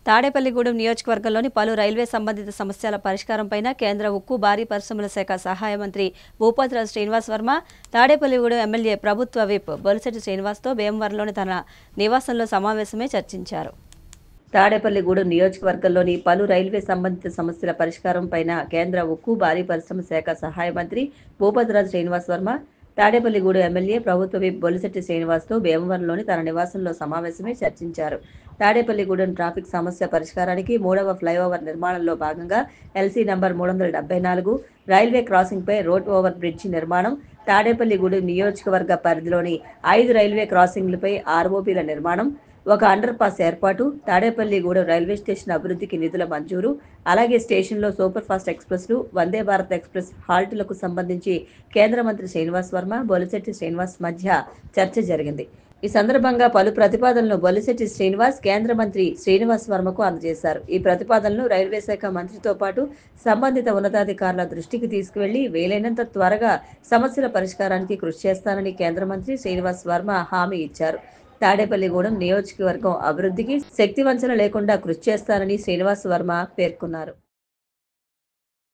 తాడేపల్లిగూడెం నియోజకవర్గంలోని పలు రైల్వే సంబంధిత సమస్యల పరిష్కారంపైన కేంద్ర ఉక్కు భారీ పరిశ్రమల శాఖ సహాయ మంత్రి భూపతిరాజు శ్రీనివాస్ వర్మ తాడేపల్లిగూడెం ఎమ్మెల్యే ప్రభుత్వ విప్ బొలిశెట్టి శ్రీనివాస్తో భీమవరంలోని తన నివాసంలో సమావేశమే చర్చించారు. తాడేపల్లిగూడెం నియోజకవర్గంలోని పలు రైల్వే సంబంధిత సమస్యల పరిష్కారంపైన కేంద్ర ఉక్కు భారీ పరిశ్రమ శాఖ సహాయ మంత్రి భూపతిరాజు శ్రీనివాస్ వర్మ తాడేపల్లిగూడెం ఎమ్మెల్యే ప్రభుత్వ విప్ బొలిశెట్టి శ్రీనివాస్తో భీమవరంలోని తన నివాసంలో సమావేశమే చర్చించారు. తాడేపల్లిగూడెం ట్రాఫిక్ సమస్య పరిష్కారానికి 3వ ఫ్లైఓవర్ నిర్మాణంలో భాగంగా ఎల్సీ నంబర్ 374 రైల్వే క్రాసింగ్పై రోడ్ ఓవర్ బ్రిడ్జి నిర్మాణం, తాడేపల్లిగూడెం నియోజకవర్గ పరిధిలోని 5 రైల్వే క్రాసింగ్లపై ఆర్ఓబీల నిర్మాణం, ఒక అండర్ పాస్ ఏర్పాటు, తాడేపల్లిగూడెం రైల్వే స్టేషన్ అభివృద్ధికి నిధుల మంజూరు, అలాగే స్టేషన్లో super fast ఎక్స్ప్రెస్లు, Vande Bharat express హాల్టులకు సంబంధించి కేంద్ర మంత్రి శ్రీనివాస్ వర్మ, బొలిశెట్టి శ్రీనివాస్ మధ్య చర్చ జరిగింది. ఈ సందర్భంగా పలు ప్రతిపాదనలు బొలిశెట్టి శ్రీనివాస్ కేంద్ర మంత్రి శ్రీనివాస్ వర్మకు అందజేశారు. ఈ ప్రతిపాదనలు రైల్వే శాఖ మంత్రితో పాటు సంబంధిత ఉన్నతాధికారుల దృష్టికి తీసుకువెళ్లి వీలైనంత త్వరగా సమస్యల పరిష్కారానికి కృషి చేస్తానని కేంద్ర మంత్రి శ్రీనివాస్ వర్మ హామీ ఇచ్చారు. తాడేపల్లిగూడెం నియోజకవర్గం అభివృద్ధికి శక్తివంచన లేకుండా కృషి చేస్తానని శ్రీనివాస్ వర్మ పేర్కొన్నారు.